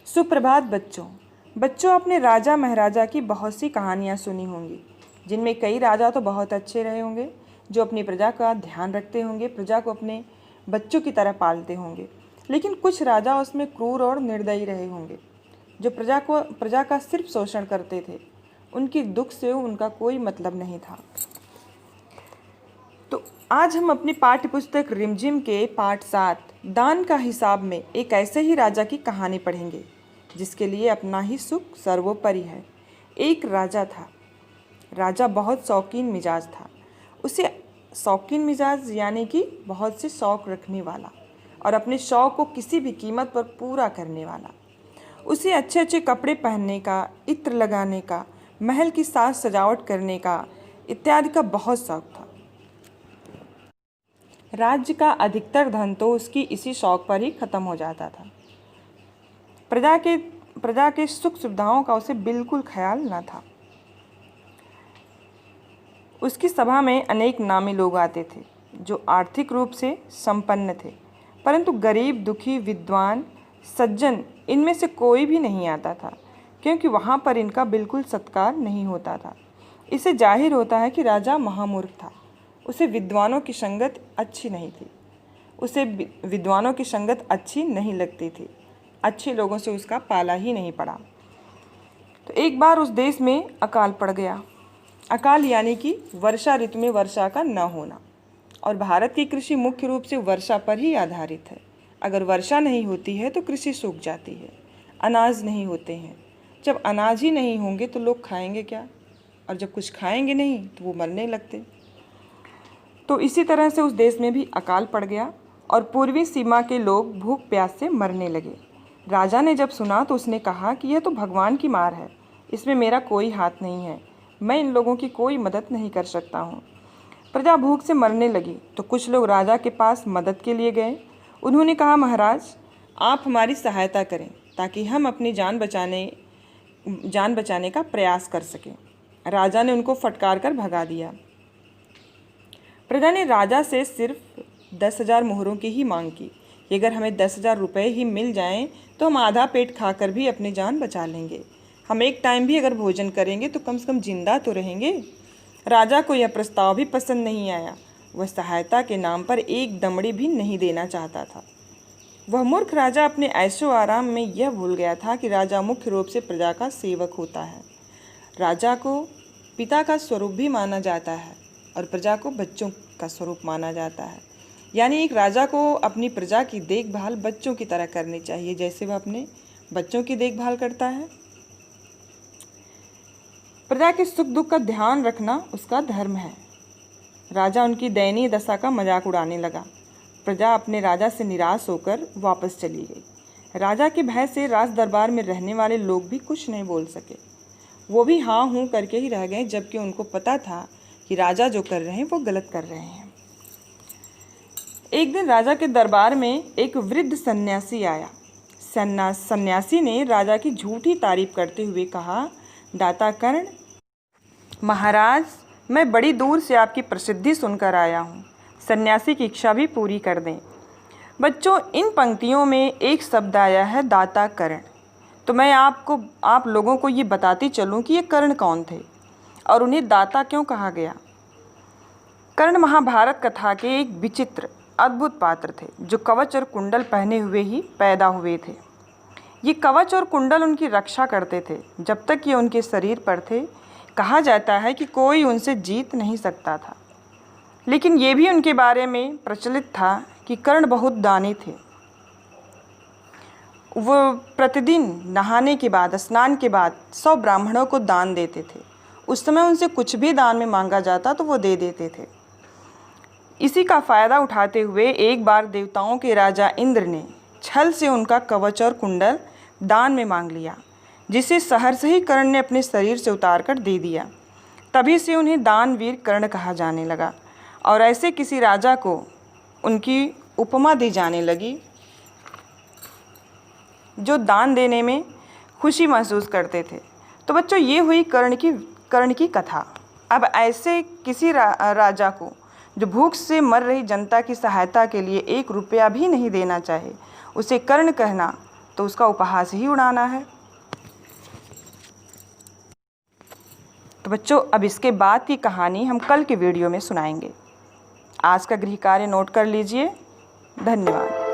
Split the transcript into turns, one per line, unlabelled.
सुप्रभात बच्चों। बच्चों, आपने राजा महाराजा की बहुत सी कहानियाँ सुनी होंगी, जिनमें कई राजा तो बहुत अच्छे रहे होंगे, जो अपनी प्रजा का ध्यान रखते होंगे, प्रजा को अपने बच्चों की तरह पालते होंगे। लेकिन कुछ राजा उसमें क्रूर और निर्दयी रहे होंगे, जो प्रजा का सिर्फ शोषण करते थे। उनके दुख से उनका कोई मतलब नहीं था। तो आज हम अपनी पाठ्य पुस्तक रिमझिम के पाठ 7 दान का हिसाब में एक ऐसे ही राजा की कहानी पढ़ेंगे, जिसके लिए अपना ही सुख सर्वोपरि है। एक राजा था। राजा बहुत शौकीन मिजाज था। उसे शौकीन मिजाज यानी कि बहुत से शौक रखने वाला और अपने शौक को किसी भी कीमत पर पूरा करने वाला। उसे अच्छे अच्छे कपड़े पहनने का, इत्र लगाने का, महल की साज सजावट करने का इत्यादि का बहुत शौक था। राज्य का अधिकतर धन तो उसकी इसी शौक पर ही खत्म हो जाता था। प्रजा के सुख सुविधाओं का उसे बिल्कुल ख्याल न था। उसकी सभा में अनेक नामी लोग आते थे, जो आर्थिक रूप से संपन्न थे, परंतु गरीब, दुखी, विद्वान, सज्जन इनमें से कोई भी नहीं आता था, क्योंकि वहाँ पर इनका बिल्कुल सत्कार नहीं होता था। इससे जाहिर होता है कि राजा महामूर्ख था। उसे विद्वानों की संगत अच्छी नहीं थी। उसे विद्वानों की संगत अच्छी नहीं लगती थी। अच्छे लोगों से उसका पाला ही नहीं पड़ा। तो एक बार उस देश में अकाल पड़ गया। अकाल यानी कि वर्षा ऋतु में वर्षा का न होना। और भारत की कृषि मुख्य रूप से वर्षा पर ही आधारित है। अगर वर्षा नहीं होती है तो कृषि सूख जाती है, अनाज नहीं होते हैं। जब अनाज ही नहीं होंगे तो लोग खाएंगे क्या, और जब कुछ खाएंगे नहीं तो वो मरने लगते। तो इसी तरह से उस देश में भी अकाल पड़ गया और पूर्वी सीमा के लोग भूख प्यास से मरने लगे। राजा ने जब सुना तो उसने कहा कि यह तो भगवान की मार है, इसमें मेरा कोई हाथ नहीं है, मैं इन लोगों की कोई मदद नहीं कर सकता हूँ। प्रजा भूख से मरने लगी तो कुछ लोग राजा के पास मदद के लिए गए। उन्होंने कहा, महाराज आप हमारी सहायता करें ताकि हम अपनी जान बचाने का प्रयास कर सकें। राजा ने उनको फटकार कर भगा दिया। प्रजा ने राजा से सिर्फ 10,000 मोहरों की ही मांग की कि अगर हमें 10,000 रुपये ही मिल जाएं तो हम आधा पेट खाकर भी अपनी जान बचा लेंगे। हम एक टाइम भी अगर भोजन करेंगे तो कम से कम जिंदा तो रहेंगे। राजा को यह प्रस्ताव भी पसंद नहीं आया। वह सहायता के नाम पर एक दमड़ी भी नहीं देना चाहता था। वह मूर्ख राजा अपने ऐशो आराम में यह भूल गया था कि राजा मुख्य रूप से प्रजा का सेवक होता है। राजा को पिता का स्वरूप भी माना जाता है और प्रजा को बच्चों का स्वरूप माना जाता है। यानी एक राजा को अपनी प्रजा की देखभाल बच्चों की तरह करनी चाहिए, जैसे वह अपने बच्चों की देखभाल करता है। प्रजा के सुख दुख का ध्यान रखना उसका धर्म है। राजा उनकी दयनीय दशा का मजाक उड़ाने लगा। प्रजा अपने राजा से निराश होकर वापस चली गई। राजा के भय से राज दरबार में रहने वाले लोग भी कुछ नहीं बोल सके। वो भी हाँ हूँ करके ही रह गए, जबकि उनको पता था कि राजा जो कर रहे हैं वो गलत कर रहे हैं। एक दिन राजा के दरबार में एक वृद्ध सन्यासी आया। सन्यासी ने राजा की झूठी तारीफ करते हुए कहा, दाता कर्ण, महाराज मैं बड़ी दूर से आपकी प्रसिद्धि सुनकर आया हूँ। सन्यासी की इच्छा भी पूरी कर दें। बच्चों, इन पंक्तियों में एक शब्द आया है, दाता कर्ण। तो मैं आप लोगों को ये बताती चलूँ कि ये कर्ण कौन थे और उन्हें दाता क्यों कहा गया। कर्ण महाभारत कथा के एक विचित्र अद्भुत पात्र थे, जो कवच और कुंडल पहने हुए ही पैदा हुए थे। ये कवच और कुंडल उनकी रक्षा करते थे जब तक ये उनके शरीर पर थे। कहा जाता है कि कोई उनसे जीत नहीं सकता था। लेकिन ये भी उनके बारे में प्रचलित था कि कर्ण बहुत दानी थे। वो प्रतिदिन नहाने के बाद, स्नान के बाद 100 ब्राह्मणों को दान देते थे। उस समय उनसे कुछ भी दान में मांगा जाता तो वो दे देते थे। इसी का फ़ायदा उठाते हुए एक बार देवताओं के राजा इंद्र ने छल से उनका कवच और कुंडल दान में मांग लिया, जिसे सहर्ष ही कर्ण ने अपने शरीर से उतार कर दे दिया। तभी से उन्हें दानवीर कर्ण कहा जाने लगा और ऐसे किसी राजा को उनकी उपमा दी जाने लगी जो दान देने में खुशी महसूस करते थे। तो बच्चों, ये हुई कर्ण की कथा। अब ऐसे किसी राजा को जो भूख से मर रही जनता की सहायता के लिए 1 रुपया भी नहीं देना चाहे, उसे कर्ण कहना तो उसका उपहास ही उड़ाना है। तो बच्चों, अब इसके बाद की कहानी हम कल के वीडियो में सुनाएंगे। आज का गृह कार्य नोट कर लीजिए। धन्यवाद।